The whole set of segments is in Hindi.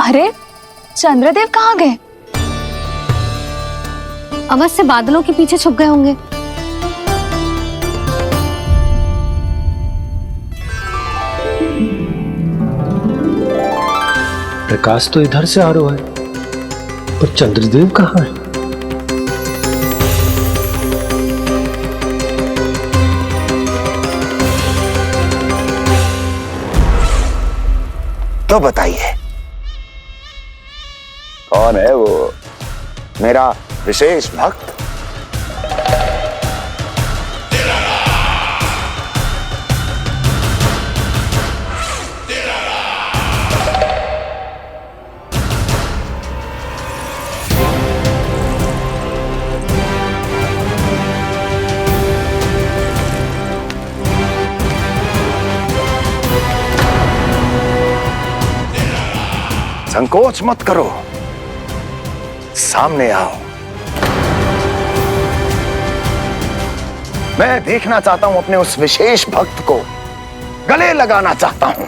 अरे चंद्रदेव कहाँ गए? अवश्य बादलों के पीछे छुप गए होंगे। प्रकाश तो इधर से आ रहा है, पर चंद्रदेव कहाँ है? तो बताइए कौन है वो मेरा विशेष भक्त? संकोच मत करो, सामने आओ। मैं देखना चाहता हूं अपने उस विशेष भक्त को, गले लगाना चाहता हूं।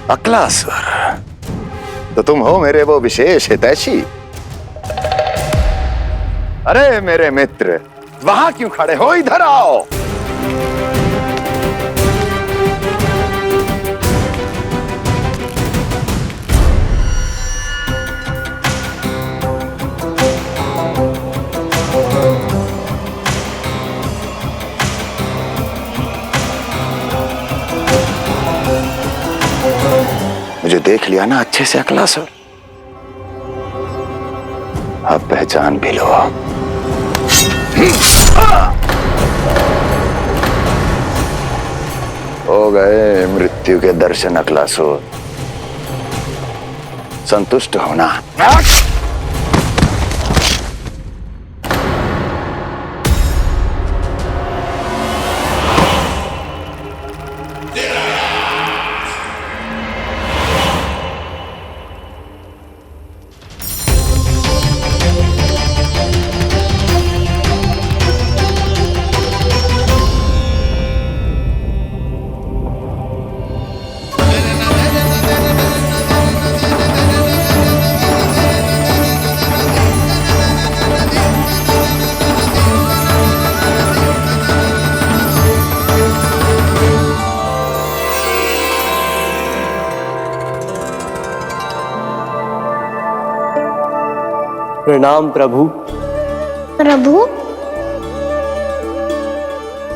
अक्लासुर, तो तुम हो मेरे वो विशेष हितैषी। अरे मेरे मित्र, वहां क्यों खड़े हो? इधर आओ। मुझे देख लिया ना अच्छे से अक्लासुर? अब पहचान भी लो। हो गए मृत्यु के दर्शन अक्लासुर, संतुष्ट होना। प्रणाम प्रभु। प्रभु,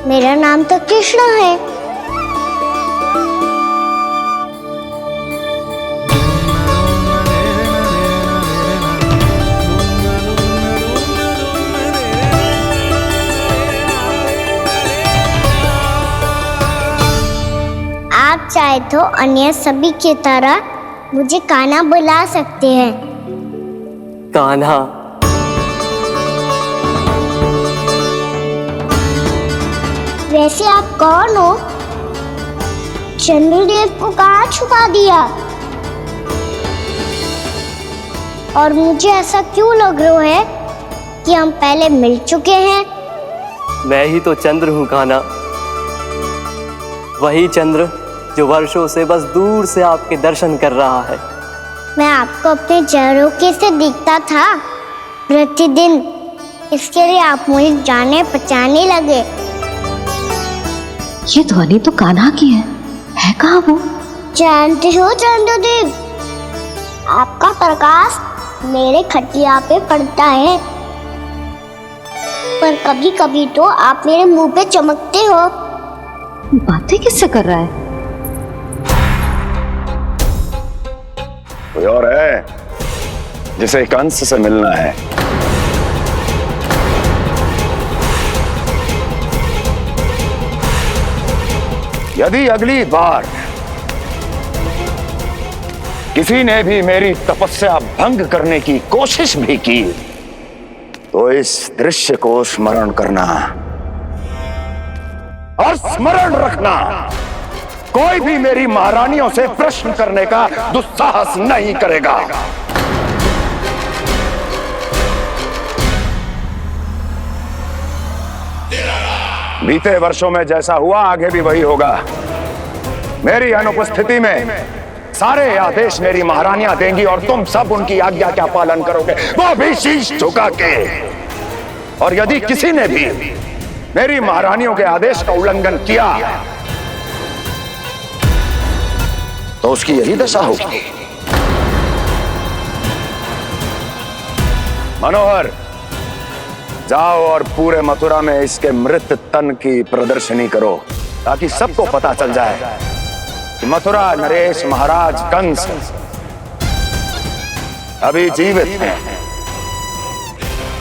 मेरा नाम तो कृष्ण है। आप चाहे तो अन्य सभी की तरह मुझे कान्हा बुला सकते हैं। कान्हा? वैसे आप कौन हो? चंद्रदेव को कहाँ छुपा दिया? और मुझे ऐसा क्यों लग रहा है कि हम पहले मिल चुके हैं? मैं ही तो चंद्र हूँ कान्हा, वही चंद्र जो वर्षों से बस दूर से आपके दर्शन कर रहा है। मैं आपको अपने झरोखे से दिखता था प्रतिदिन, इसके लिए आप मुझे जाने पहचाने लगे। ये ध्वनि तो कान्हा की है कहाँ वो? जानते हो चंद्रदेव, आपका प्रकाश मेरे खटिया पे पड़ता है, पर कभी कभी तो आप मेरे मुंह पे चमकते हो। बातें किससे कर रहा है? कोई और है जिसे कंस से मिलना है? यदि अगली बार किसी ने भी मेरी तपस्या भंग करने की कोशिश भी की तो इस दृश्य को स्मरण करना। और स्मरण रखना, कोई भी मेरी महारानियों से प्रश्न करने का दुस्साहस नहीं करेगा। बीते वर्षों में जैसा हुआ आगे भी वही होगा। मेरी अनुपस्थिति में सारे आदेश मेरी महारानियां देंगी और तुम सब उनकी आज्ञा का पालन करोगे, वो भी शीश झुका के। और यदि किसी ने भी मेरी महारानियों के आदेश का उल्लंघन किया तो उसकी यही दशा होगी। मनोहर, जाओ और पूरे मथुरा में इसके मृत तन की प्रदर्शनी करो, ताकि सबको पता चल जाए कि मथुरा नरेश महाराज कंस अभी जीवित हैं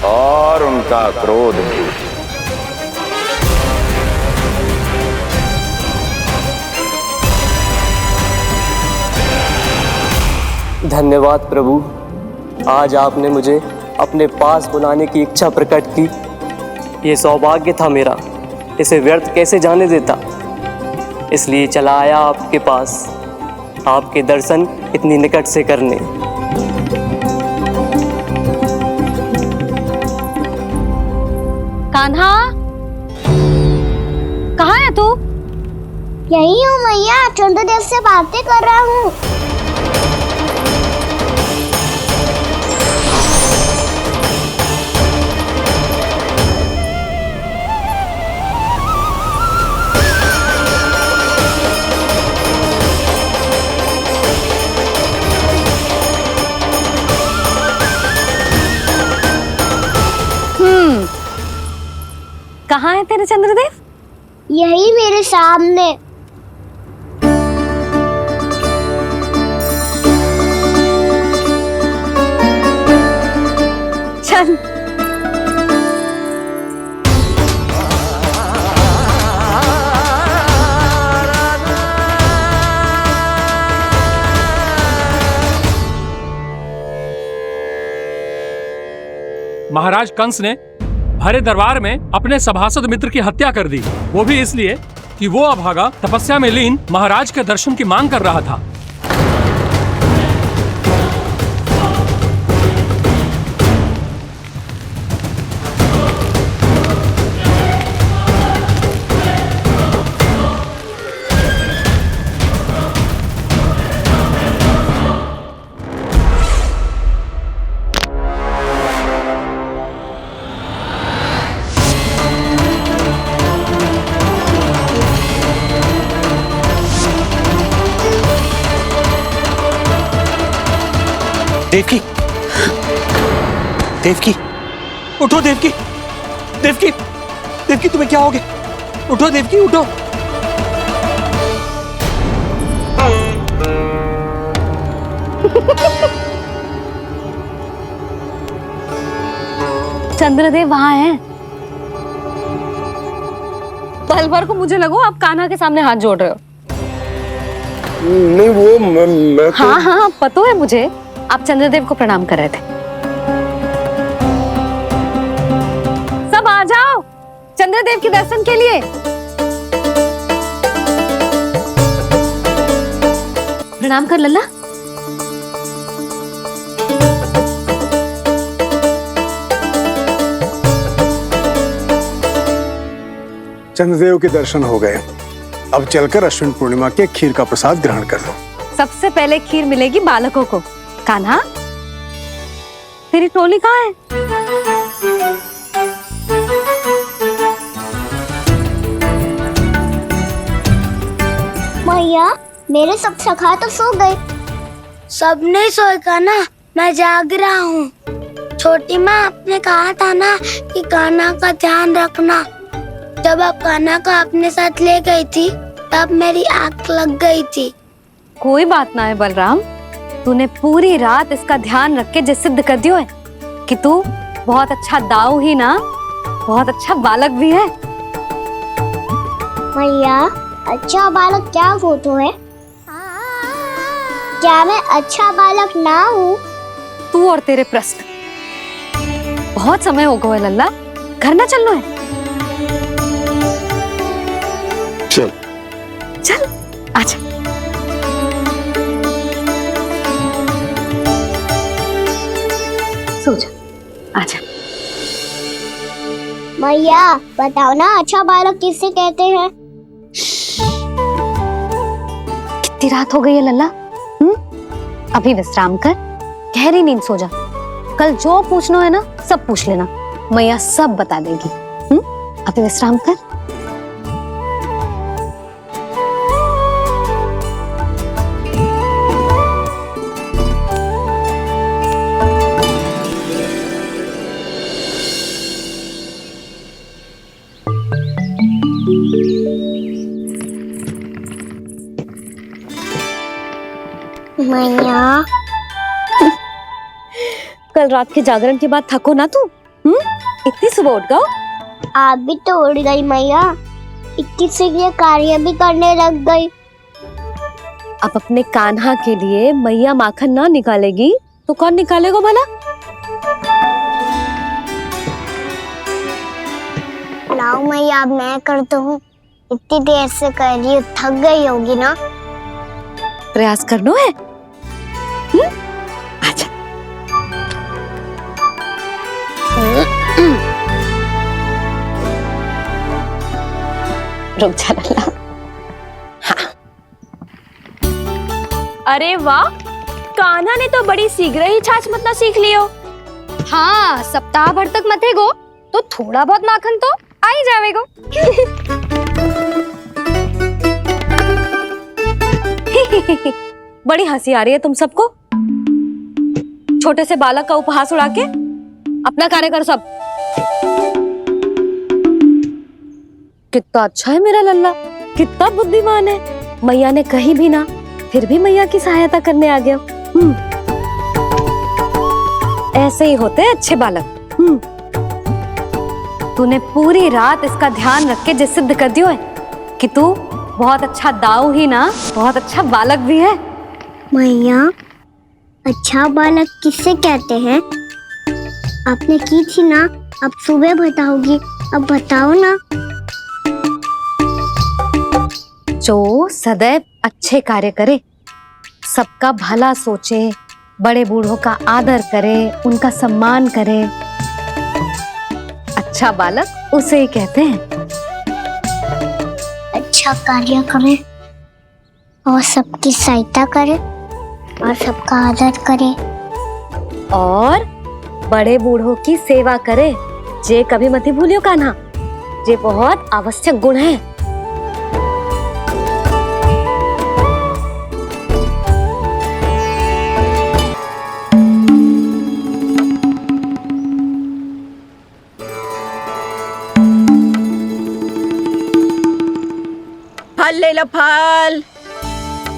और उनका क्रोध भी। धन्यवाद प्रभु, आज आपने मुझे अपने पास बुलाने की इच्छा प्रकट की। ये सौभाग्य था मेरा, इसे व्यर्थ कैसे जाने देता। इसलिए चला आया आपके पास, आपके दर्शन इतनी निकट से करने। कान्हा, कहाँ है तू? यही हूँ मैया, चंद्रदेव से बातें कर रहा हूँ। कहाँ है तेरे चंद्रदेव? यही मेरे सामने। चल। महाराज कंस ने भरे दरबार में अपने सभासद मित्र की हत्या कर दी, वो भी इसलिए कि वो अभागा तपस्या में लीन महाराज के दर्शन की मांग कर रहा था। देवकी, देवकी, उठो देवकी, देवकी, देवकी तुम्हें क्या हो गया? उठो देवकी, उठो। चंद्रदेव वहां हैं। पल भर को मुझे लगो आप कान्हा के सामने हाथ जोड़ रहे हो। नहीं, वो मैं तो... हाँ हाँ, पता है मुझे, आप चंद्रदेव को प्रणाम कर रहे थे। सब आ जाओ चंद्रदेव के दर्शन के लिए। प्रणाम कर लल्ला। चंद्रदेव के दर्शन हो गए, अब चलकर अश्विन पूर्णिमा के खीर का प्रसाद ग्रहण कर लो। सबसे पहले खीर मिलेगी बालकों को। कान्हा, तेरी टोली कहाँ है? मैया, मेरे सब सखा तो सो गए। सब नहीं सोए कान्हा, मैं जाग रहा हूँ। छोटी माँ, आपने कहा था ना कि कान्हा का ध्यान रखना। जब आप कान्हा को अपने साथ ले गई थी तब मेरी आंख लग गई थी। कोई बात ना है बलराम, तूने पूरी रात इसका ध्यान रख के जो सिद्ध कर दियो है कि तू बहुत अच्छा दाऊ ही ना, बहुत अच्छा बालक भी है। मैया, अच्छा बालक क्या फोटो है? क्या मैं अच्छा बालक ना हूँ? तू और तेरे प्रश्न। बहुत समय हो गया लल्ला, घर ना चलना है। चल चल आजा। सो जा, आजा। मैया बताओ ना, अच्छा बालक किसे कहते हैं? कितनी रात हो गई है लल्ला? अभी विश्राम कर, गहरी नींद सो जा। कल जो पूछना है ना सब पूछ लेना, मैया सब बता देगी। अभी विश्राम कर। मैया कल रात के जागरण के बाद थको ना तू? इतनी सुबह उठ गओ? आप भी तो उड़ गई मैया, इक्कीस के कार्य भी करने लग गई। अब अपने कान्हा के लिए मैया माखन ना निकालेगी तो कौन निकालेगा भला? लाओ मैया, अब मैं करता हूँ। इतनी देर से कर रही हूँ, थक गई होगी ना। प्रयास करनो है। आजा। रुक जा लल्ला। अरे वाह, कान्हा ने तो बड़ी शीघ्र ही छाछ मतना सीख लियो। हाँ, सप्ताह भर तक मते गो तो थोड़ा बहुत माखन तो आ ही जावेगो। बड़ी हंसी आ रही है तुम सबको। छोटे से बालक का उपहास उड़ा के अपना कार्य कर सब। कितना अच्छा है मेरा लल्ला, कितना बुद्धिमान है। मैया ने कही भी ना, फिर भी मैया की सहायता करने आ गया। ऐसे ही होते हैं अच्छे बालक। तूने पूरी रात इसका ध्यान रख के जे सिद्ध कर दियो है कि तू बहुत अच्छा दाऊ ही ना, बहुत अच्छा बालक भी है। मैया, अच्छा बालक किसे कहते हैं? आपने की थी ना, अब सुबह बताओगी। अब बताओ ना। जो सदैव अच्छे कार्य करे, सबका भला सोचे, बड़े बूढ़ों का आदर करे, उनका सम्मान करे, अच्छा बालक उसे ही कहते हैं। अच्छा कार्य करे और सबकी सहायता करे और सबका आदर करे और बड़े बूढ़ों की सेवा करे, जे कभी मत भूलियो कान्हा, जे बहुत आवश्यक गुण है। फल ले लो, फल,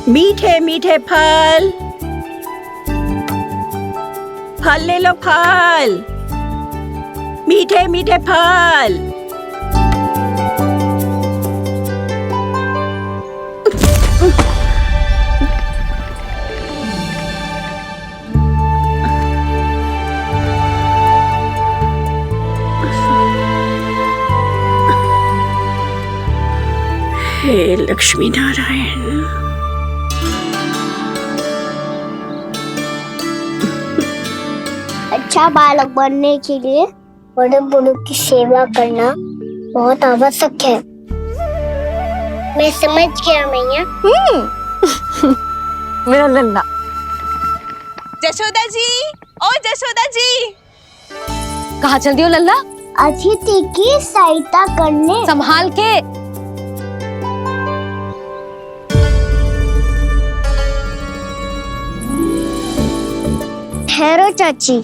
मीठे मीठे फल। फल ले लो, फल, मीठे मीठे फल। हे लक्ष्मी नारायण। अच्छा बालक बनने के लिए बड़े बूढ़ों की सेवा करना बहुत आवश्यक है। मैं समझ गया मैया। मेरा लल्ला। जशोदा जी, ओ जशोदा जी। कहाँ चल दियो लल्ला? अतिथि की सहायता करने। संभाल के। ठहरो चाची,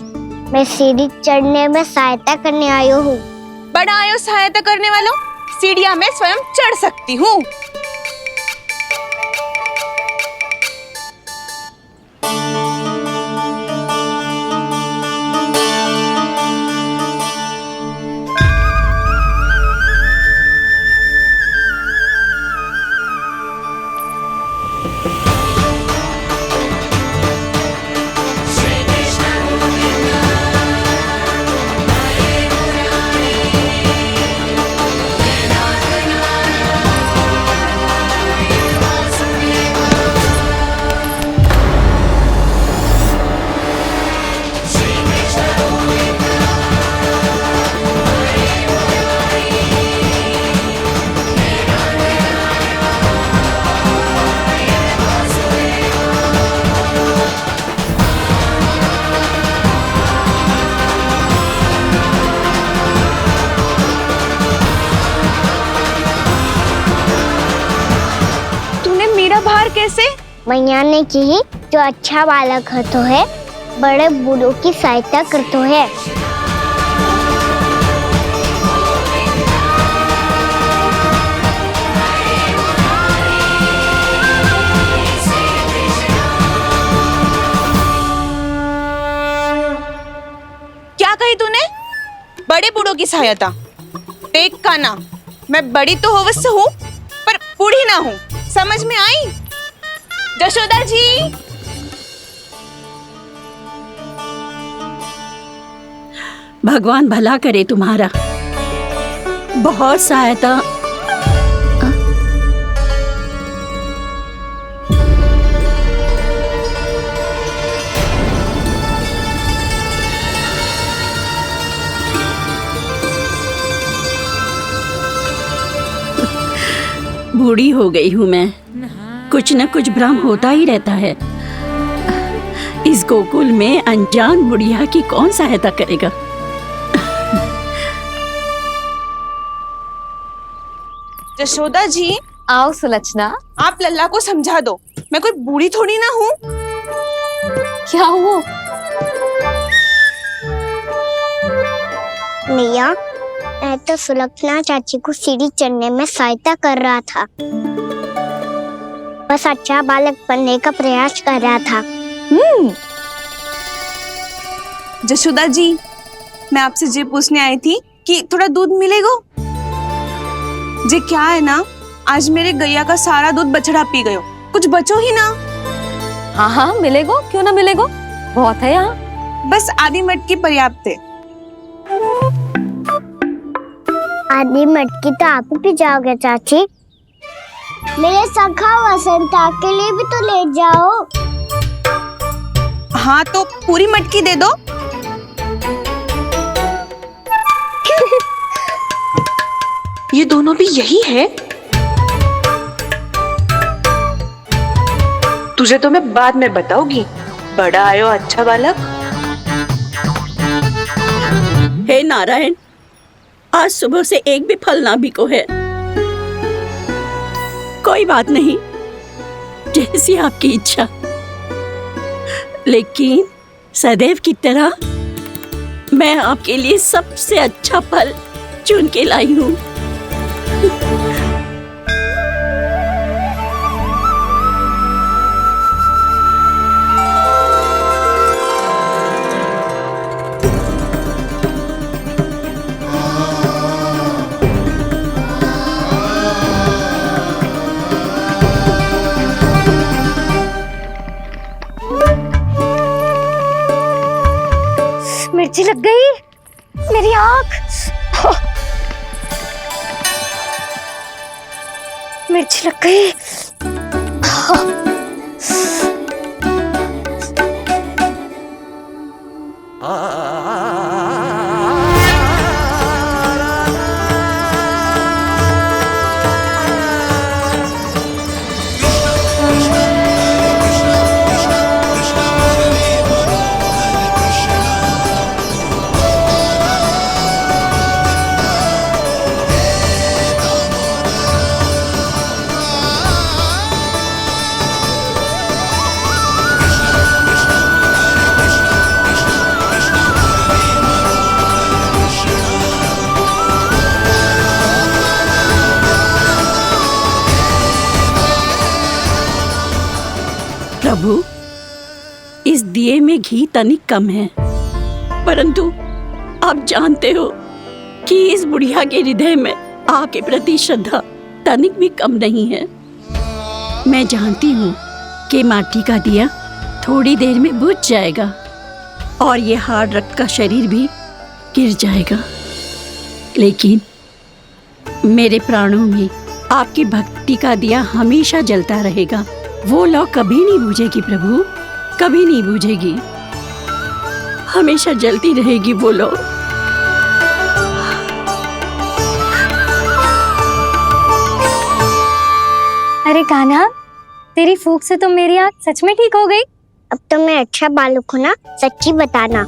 मैं सीढ़ी चढ़ने में सहायता करने आई हूँ। बड़ा आयो सहायता करने वालों, सीढ़ियाँ मैं स्वयं चढ़ सकती हूँ। मैया ने की जो अच्छा बालक होतो है बड़े बूढ़ों की सहायता करतो है। क्या कही तूने? बड़े बूढ़ों की सहायता? देख काना, मैं बड़ी तो अवश्य हूँ पर बूढ़ी ना हूँ, समझ में आई? जशोदा जी, भगवान भला करे तुम्हारा। बहुत सहायता। बूढ़ी हो गई हूँ मैं, कुछ न कुछ भ्रम होता ही रहता है। इस गोकुल में अनजान बुढ़िया की कौन सहायता करेगा? जशोदा जी, आओ सुलक्षणा। आप लल्ला को समझा दो, मैं कोई बूढ़ी थोड़ी ना हूँ। क्या हुआ? मैया, मैं तो सुलक्षणा चाची को सीढ़ी चढ़ने में सहायता कर रहा था, बस अच्छा बालक बनने का प्रयास कर रहा था। जशोदा जी, मैं आपसे ये पूछने आई थी कि थोड़ा दूध मिलेगा? जे क्या है ना, आज मेरे गैया का सारा दूध बछड़ा पी गयो, कुछ बचो ही ना। हाँ हाँ मिलेगो, क्यों ना मिलेगो, बहुत है यहाँ। बस आधी मटकी पर्याप्त है। आधी मटकी तो आप ही पी जाओगे चाची, मेरे सखा वसंता के लिए भी तो ले जाओ। हाँ तो पूरी मटकी दे दो। ये दोनों भी यही है? तुझे तो मैं बाद में बताऊंगी, बड़ा आयो अच्छा बालक। हे नारायण, आज सुबह से एक भी फल ना बिको है। कोई बात नहीं, जैसी आपकी इच्छा, लेकिन सदैव की तरह मैं आपके लिए सबसे अच्छा फल चुन के लाई हूँ। मिर्ची लग गई मेरी आँख। मिर्ची लग गई। प्रभु, इस दिए में घी तनिक कम है, परंतु आप जानते हो कि इस बुढ़िया के हृदय में आपके प्रति श्रद्धा तनिक भी कम नहीं है। मैं जानती हूँ कि माटी का दिया थोड़ी देर में बुझ जाएगा और ये हार्ड रक्त का शरीर भी गिर जाएगा, लेकिन मेरे प्राणों में आपकी भक्ति का दिया हमेशा जलता रहेगा। वो लौ कभी नहीं बुझेगी प्रभु, कभी नहीं बुझेगी, हमेशा जलती रहेगी वो लौ। अरे कान्हा, तेरी फूंक से तो मेरी आँख सच में ठीक हो गई। अब तो मैं अच्छा बालक हूँ ना, सच्ची बताना।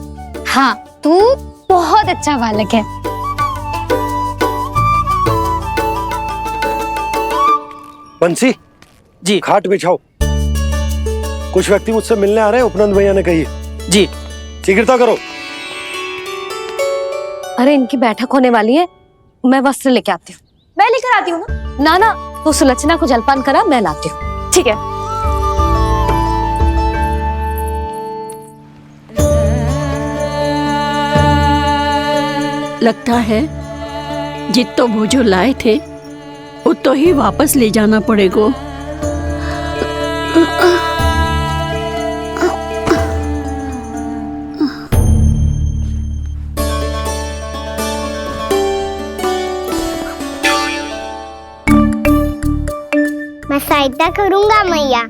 हाँ, तू बहुत अच्छा बालक है। बंसी जी। खाट बिछाओ। कुछ व्यक्ति मुझसे मिलने आ रहे हैं, उपनंद भैया ने कही। जी। शीघ्रता करो। अरे इनकी बैठक होने वाली है, मैं वस्त्र लेके आती हूँ। मैं लेकर आती हूँ ना। ना तो सुलक्षणा को जलपान करा, मैं लाती हूँ। ठीक है। लगता है जितो वो जो लाए थे वो तो ही वापस ले जाना पड़ेगा। मैं सहायता करूंगा मैया।